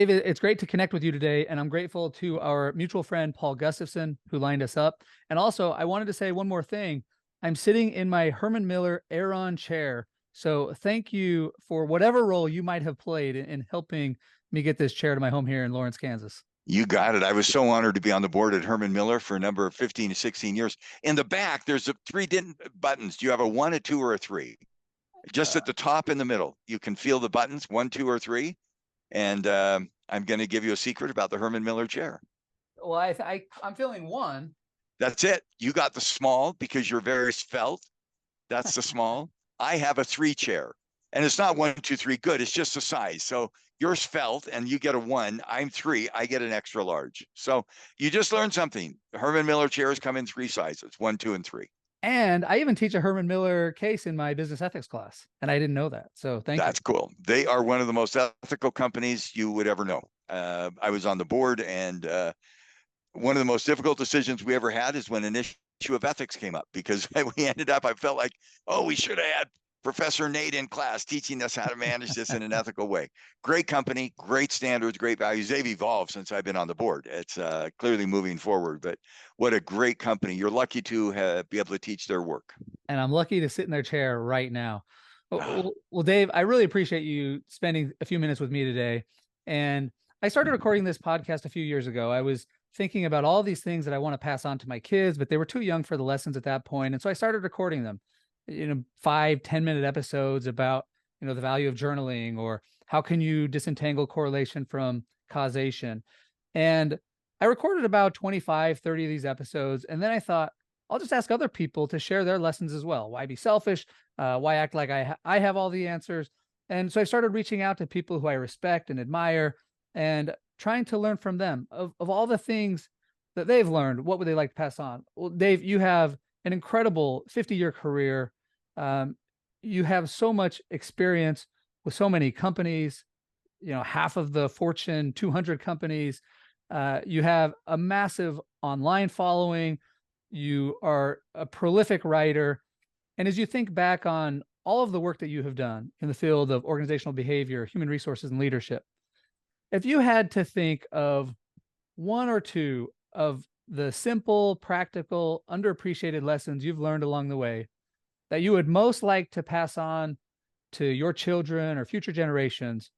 David, it's great to connect with you today, and I'm grateful to our mutual friend Paul Gustafson who lined us up. And also, I wanted to say one more thing. I'm sitting in my Herman Miller Aeron chair, so thank you for whatever role you might have played in helping me get this chair to my home here in Lawrence, Kansas. You got it. I was so honored to be on the board at Herman Miller for a number of 15 to 16 years. In the back, there's three buttons. Do you have a one, a two, or a three? Just Uh, at the top in the middle, you can feel the buttons, one, two, or three. And I'm going to give you a secret about the Herman Miller chair. well, I'm feeling one. That's it. You got the small because you're very svelte. That's the small. I have a three chair, and it's not one, two, three. Good. It's just the size. So you're svelte, and you get a one. I'm three. I get an extra large. So you just learned something. The Herman Miller chairs come in three sizes: one, two, and three. And I even teach a Herman Miller case in my business ethics class, and I didn't know that. So thank you. That's cool. They are one of the most ethical companies you would ever know. I was on the board, and one of the most difficult decisions we ever had is when an issue of ethics came up, because we ended up, I felt like, oh, we should have had Professor Nate in class teaching us how to manage this in an ethical way. Great company, great standards, great values. They've evolved since I've been on the board. It's clearly moving forward, but what a great company. You're lucky to be able to teach their work. And I'm lucky to sit in their chair right now. Well, Dave, I really appreciate you spending a few minutes with me today. And I started recording this podcast a few years ago. I was thinking about all these things that I want to pass on to my kids, but they were too young for the lessons at that point. And so I started recording them, 5-10 minute episodes about, the value of journaling, or how can you disentangle correlation from causation. And I recorded about 25, 30 of these episodes. And then I thought, I'll just ask other people to share their lessons as well. Why be selfish? Why act like I have all the answers? And so I started reaching out to people who I respect and admire, and trying to learn from them of all the things that they've learned. What would they like to pass on? Well, Dave, you have an incredible 50-year career. You have so much experience with so many companies, half of the Fortune 200 companies. You have a massive online following. You are a prolific writer. And as you think back on all of the work that you have done in the field of organizational behavior, human resources, and leadership, if you had to think of one or two of the simple, practical, underappreciated lessons you've learned along the way that you would most like to pass on to your children or future generations,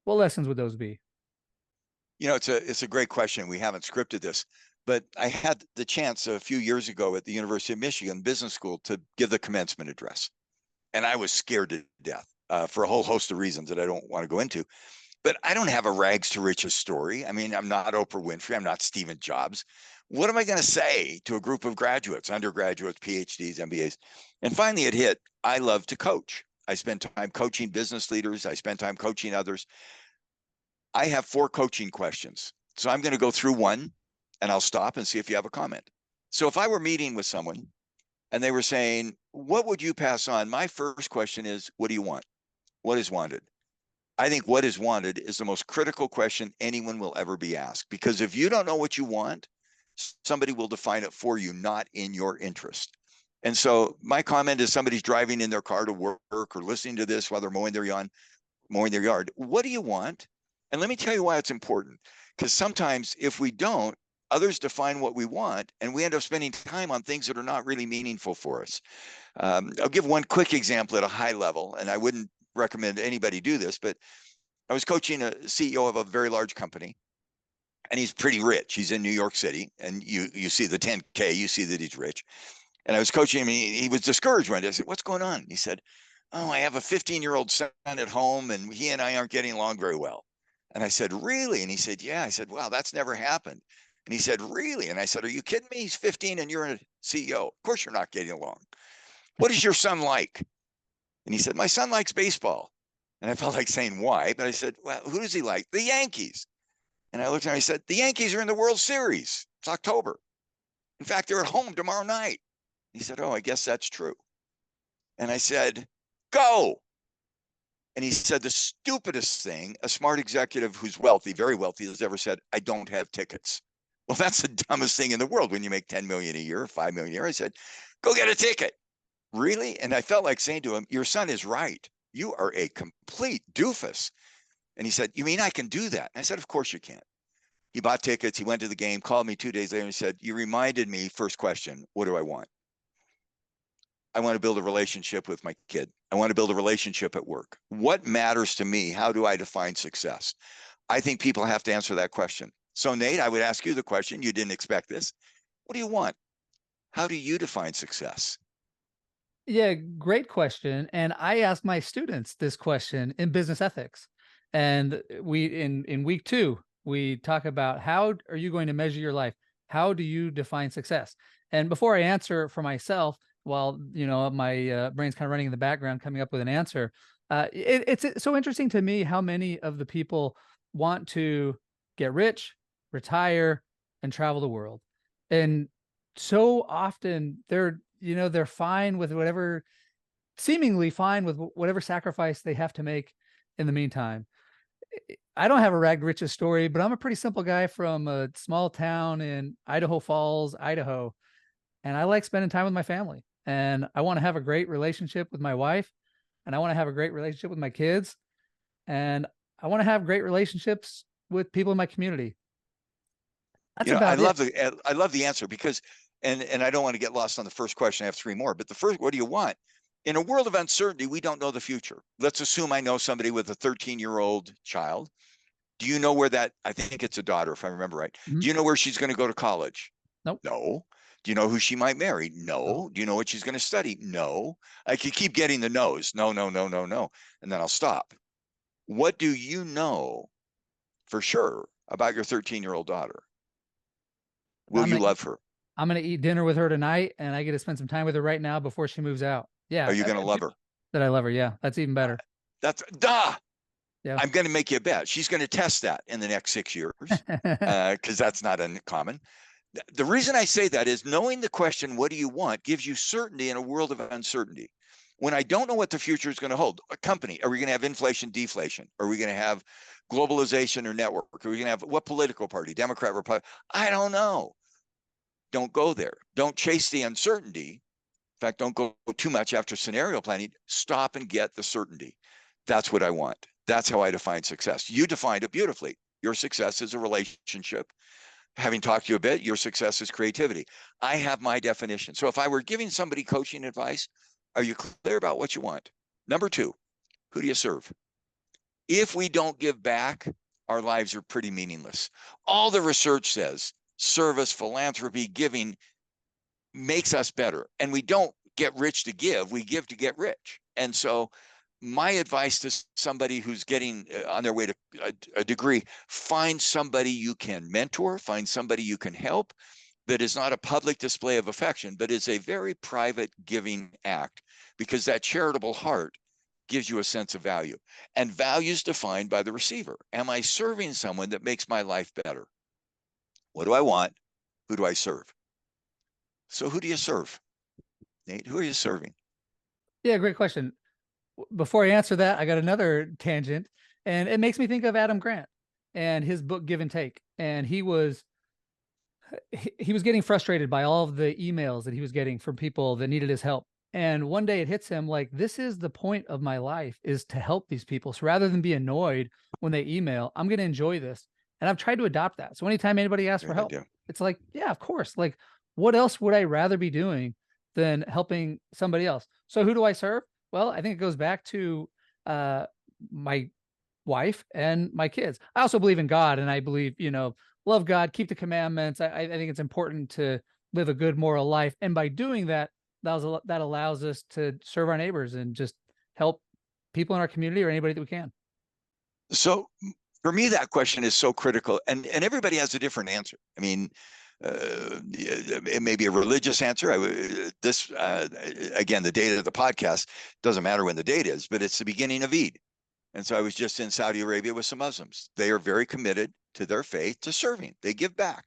what lessons would those be? It's a great question. We haven't scripted this, but I had the chance a few years ago at the University of Michigan Business School to give the commencement address. And I was scared to death for a whole host of reasons that I don't want to go into. But I don't have a rags to riches story. I mean, I'm not Oprah Winfrey. I'm not Steve Jobs. What am I going to say to a group of graduates, undergraduates, PhDs, MBAs? And finally, it hit. I love to coach. I spend time coaching business leaders. I spend time coaching others. I have 4 coaching questions. So I'm going to go through one, and I'll stop and see if you have a comment. So if I were meeting with someone and they were saying, what would you pass on? My first question is, what do you want? What is wanted? I think what is wanted is the most critical question anyone will ever be asked, because if you don't know what you want, somebody will define it for you, not in your interest. And so my comment is, somebody's driving in their car to work or listening to this while they're mowing their yard. What do you want? And let me tell you why it's important. Because sometimes if we don't, others define what we want, and we end up spending time on things that are not really meaningful for us. I'll give one quick example at a high level, and I wouldn't recommend anybody do this, but I was coaching a CEO of a very large company, and he's pretty rich. He's in New York City, and you see the 10K, you see that he's rich. And I was coaching him, and he was discouraged one day. I said, what's going on? He said, oh, I have a 15-year-old son at home, and he and I aren't getting along very well. And I said, really? And he said, yeah. I said, wow, that's never happened. And he said, really? And I said, are you kidding me? He's 15 and you're a CEO. Of course you're not getting along. What is your son like? And he said, my son likes baseball. And I felt like saying why, but I said, well, who does he like? The Yankees. And I looked at him and I said, the Yankees are in the World Series. It's October. In fact, they're at home tomorrow night. He said, oh, I guess that's true. And I said, go. And he said the stupidest thing a smart executive who's wealthy, very wealthy, has ever said, I don't have tickets. Well, that's the dumbest thing in the world when you make 10 million a year, 5 million a year. I said, go get a ticket. Really? And I felt like saying to him, your son is right. You are a complete doofus. And he said, you mean I can do that? And I said, of course you can. He bought tickets. He went to the game, called me 2 days later and said, you reminded me, first question, what do I want? I want to build a relationship with my kid. I want to build a relationship at work. What matters to me? How do I define success? I think people have to answer that question. So, Nate, I would ask you the question. You didn't expect this. What do you want? How do you define success? Yeah, great question. And I ask my students this question in business ethics. And we in week 2, we talk about how are you going to measure your life? How do you define success? And before I answer for myself, while my brain's kind of running in the background, coming up with an answer, it's so interesting to me how many of the people want to get rich, retire, and travel the world. And so often they're fine with whatever, seemingly fine with whatever sacrifice they have to make in the meantime. I don't have a rag to riches story, but I'm a pretty simple guy from a small town in Idaho Falls, Idaho, and I like spending time with my family. And I want to have a great relationship with my wife, and I want to have a great relationship with my kids, and I want to have great relationships with people in my community. That's I about it. love the answer because, and I don't want to get lost on the first question. I have 3 more, but the first, what do you want? In a world of uncertainty, we don't know the future. Let's assume I know somebody with a 13-year-old child. Do you know where I think it's a daughter, if I remember right. Mhm. Do you know where she's going to go to college? Nope. No. Do you know who she might marry? No. No. Do you know what she's going to study? No. I could keep getting the no's. No, no, no, no, no. And then I'll stop. What do you know for sure about your 13-year-old daughter? Will I'm you gonna love her? I'm gonna eat dinner with her tonight, and I get to spend some time with her right now before she moves out. Are Yeah, you going to love her? that I love her. Yeah, that's even Uh, better. That's duh. Yeah. I'm going to make you a bet. She's going to test that in the next 6 years because that's not uncommon. The reason I say that is knowing the question, what do you want, gives you certainty in a world of uncertainty. When I don't know what the future is going to hold, a company, are we going to have inflation, deflation? Are we going to have globalization or network? Are we going to have what political party, Democrat, Republican? I don't know. Don't go there. Don't chase the uncertainty. In fact, don't go too much after scenario planning. Stop and get the certainty. That's what I want. That's how I define success. You defined it beautifully. Your success is a relationship. Having talked to you a bit, your success is creativity. I have my definition. So if I were giving somebody coaching advice, are you clear about what you want? Number 2, who do you serve? If we don't give back, our lives are pretty meaningless. All the research says service, philanthropy, giving makes us better. And we don't get rich to give, we give to get rich. And so my advice to somebody who's getting on their way to a degree, find somebody you can mentor, find somebody you can help that is not a public display of affection, but is a very private giving act, because that charitable heart gives you a sense of value. And value is defined by the receiver. Am I serving someone that makes my life better? What do I want? Who do I serve? So who do you serve? Nate, who are you serving? Yeah, great question. Before I answer that, I got another tangent, and it makes me think of Adam Grant and his book Give and Take. And he was getting frustrated by all of the emails that he was getting from people that needed his help. And one day it hits him like, this is the point of my life, is to help these people. So rather than be annoyed when they email, I'm going to enjoy this. And I've tried to adopt that. So anytime anybody asks for help, it's like, yeah, of course. Like, what else would I rather be doing than helping somebody else? So who do I serve? Well, I think it goes back to my wife and my kids. I also believe in God, and I believe, love God, keep the commandments. I think it's important to live a good moral life. And by doing that, that allows us to serve our neighbors and just help people in our community or anybody that we can. So for me, that question is so critical, and everybody has a different answer. I mean, it may be a religious answer. Again, the date of the podcast doesn't matter when the date is, but it's the beginning of Eid. And so I was just in Saudi Arabia with some Muslims. They are very committed to their faith, to serving. They give back.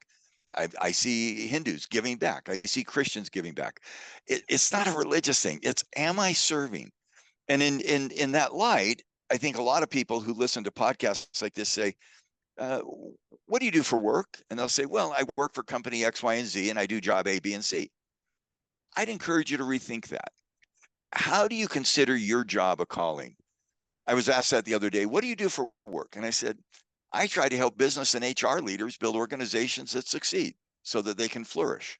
I see Hindus giving back. I see Christians giving back. It's not a religious thing. It's, am I serving? And in that light, I think a lot of people who listen to podcasts like this say, what do you do for work? And they'll say, well, I work for company X, Y, and Z, and I do job A, B, and C. I'd encourage you to rethink that. How do you consider your job a calling? I was asked that the other day, what do you do for work? And I said, I try to help business and HR leaders build organizations that succeed so that they can flourish.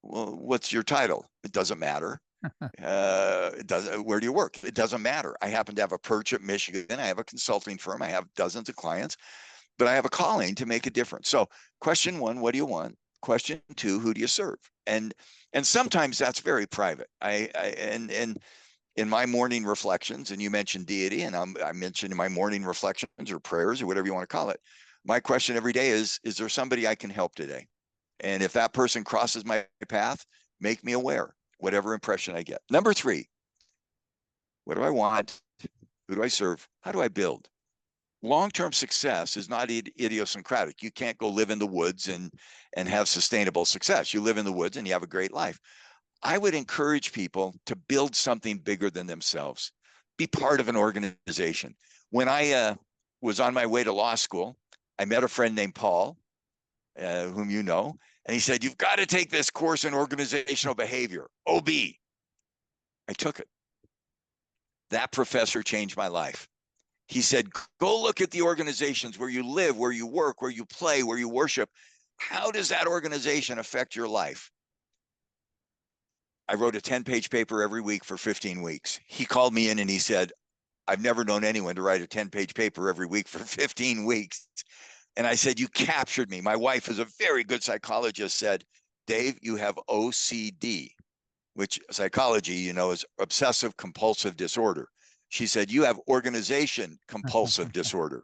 Well, what's your title? It doesn't matter. It doesn't. Where do you work? It doesn't matter. I happen to have a perch at Michigan. I have a consulting firm. I have dozens of clients, but I have a calling to make a difference. So, question one, what do you want? Question two, who do you serve? And sometimes that's very private. And in my morning reflections, and you mentioned deity, and I mentioned in my morning reflections or prayers or whatever you want to call it. My question every day is there somebody I can help today? And if that person crosses my path, make me aware, whatever impression I get. Number three, what do I want? Who do I serve? How do I build? Long-term success is not idiosyncratic. You can't go live in the woods and have sustainable success. You live in the woods and you have a great life. I would encourage people to build something bigger than themselves. Be part of an organization. When I was on my way to law school, I met a friend named Paul, whom you know, and he said, you've got to take this course in organizational behavior, OB. I took it. That professor changed my life. He said, go look at the organizations where you live, where you work, where you play, where you worship. How does that organization affect your life? I wrote a 10-page paper every week for 15 weeks. He called me in and he said, I've never known anyone to write a 10-page paper every week for 15 weeks. And I said, you captured me. My wife is a very good psychologist, said, Dave, you have OCD, which psychology, you know, is obsessive compulsive disorder. She said, you have organization compulsive disorder.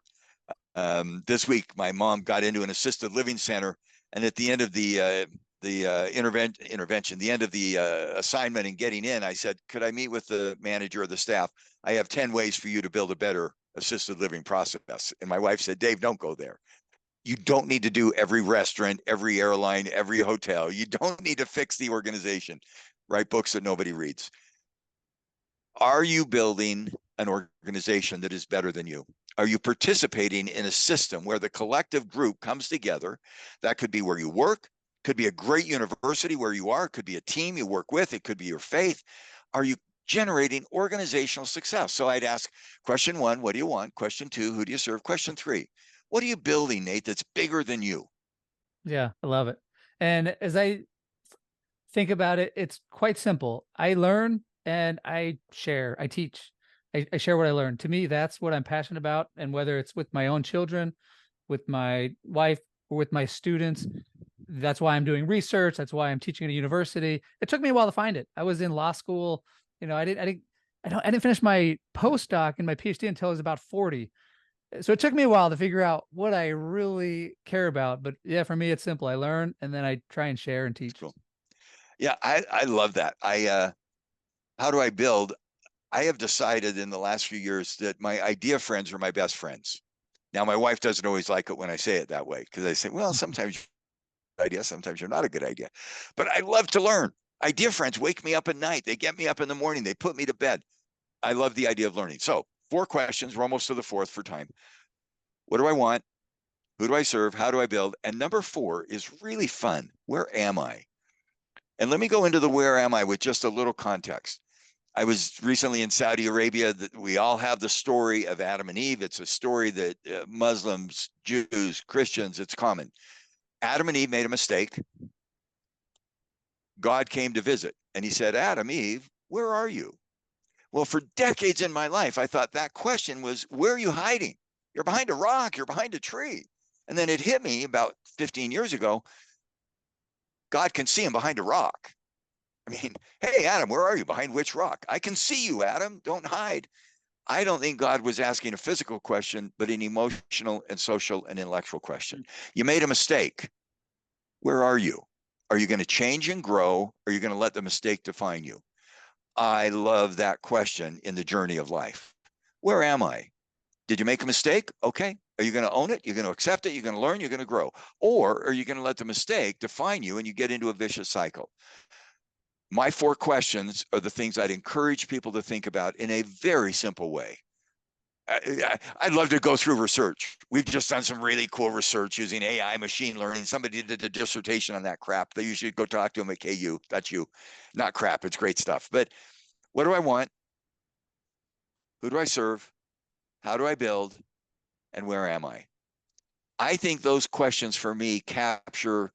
This week, my mom got into an assisted living center. And at the end of the intervention, the end of the assignment and getting in, I said, could I meet with the manager or the staff? I have 10 ways for you to build a better assisted living process. And my wife said, Dave, don't go there. You don't need to do every restaurant, every airline, every hotel. You don't need to fix the organization. Write books that nobody reads. Are you building an organization that is better than you? Are you participating in a system where the collective group comes together? That could be where you work, could be a great university where you are, could be a team you work with, it could be your faith. Are you generating organizational success? So I'd ask question one, what do you want? Question two, who do you serve? Question three, what are you building, Nate, that's bigger than you? Yeah, I love it. And as I think about it, it's quite simple. I learn and I share, I teach, I share what I learn. To me, that's what I'm passionate about. And whether it's with my own children, with my wife, or with my students, that's why I'm doing research. That's why I'm teaching at a university. It took me a while to find it. I was in law school. You know, I didn't finish my postdoc and my PhD until I was about 40. So it took me a while to figure out what I really care about. But yeah, for me, it's simple. I learn and then I try and share and teach. Cool. Yeah, I love that. How do I build? I have decided in the last few years that my idea friends are my best friends. Now, my wife doesn't always like it when I say it that way because I say, well, sometimes you're idea, sometimes you're not a good idea. But I love to learn. Idea friends wake me up at night. They get me up in the morning. They put me to bed. I love the idea of learning. So 4 questions. We're almost to the 4th for time. What do I want? Who do I serve? How do I build? And number 4 is really fun. Where am I? And let me go into the where am I with just a little context. I was recently in Saudi Arabia. That we all have the story of Adam and Eve. It's a story that Muslims, Jews, Christians, it's common. Adam and Eve made a mistake. God came to visit and he said, Adam, Eve, where are you? Well, for decades in my life, I thought that question was, where are you hiding? You're behind a rock, you're behind a tree. And then it hit me about 15 years ago. God can see him behind a rock. I mean, hey, Adam, where are you? Behind which rock? I can see you, Adam. Don't hide. I don't think God was asking a physical question, but an emotional and social and intellectual question. You made a mistake. Where are you? Are you going to change and grow? Or are you going to let the mistake define you? I love that question in the journey of life. Where am I? Did you make a mistake? Okay. Are you going to own it? You're going to accept it? You're going to learn? You're going to grow? Or are you going to let the mistake define you and you get into a vicious cycle? My 4 questions are the things I'd encourage people to think about in a very simple way. I'd love to go through research. We've just done some really cool research using AI, machine learning. Somebody did a dissertation on that crap. They usually go talk to them at KU. That's you. Not crap. It's great stuff. But what do I want? Who do I serve? How do I build? And where am I? I think those questions for me capture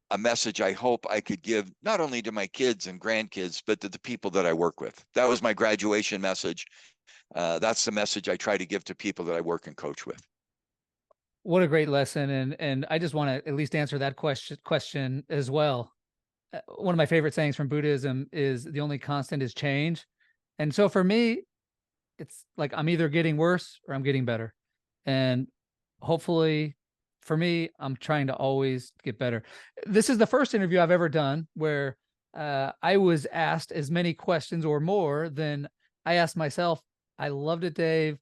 a message I hope I could give not only to my kids and grandkids, but to the people that I work with. That was my graduation message. That's the message I try to give to people that I work and coach with. What a great lesson. And I just want to at least answer that question as well. One of my favorite sayings from Buddhism is the only constant is change. And so for me, it's like I'm either getting worse or I'm getting better. And hopefully for me, I'm trying to always get better. This is the first interview I've ever done where I was asked as many questions or more than I asked myself. I loved it, Dave.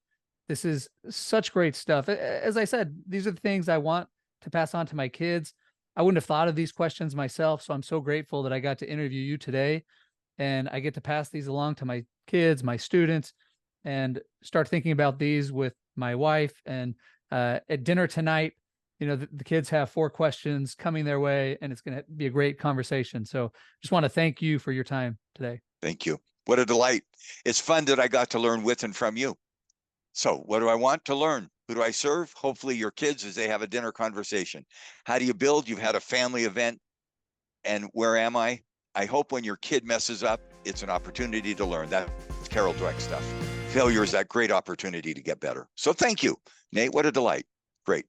This is such great stuff. As I said, these are the things I want to pass on to my kids. I wouldn't have thought of these questions myself. So I'm so grateful that I got to interview you today and I get to pass these along to my kids, my students, and start thinking about these with my wife. And at dinner tonight, the kids have 4 questions coming their way, and it's going to be a great conversation. So just want to thank you for your time today. Thank you. What a delight. It's fun that I got to learn with and from you. So what do I want to learn? Who do I serve? Hopefully your kids as they have a dinner conversation. How do you build? You've had a family event. And where am I? I hope when your kid messes up, it's an opportunity to learn. That's Carol Dweck stuff. Failure is that great opportunity to get better. So thank you, Nate. What a delight. Great.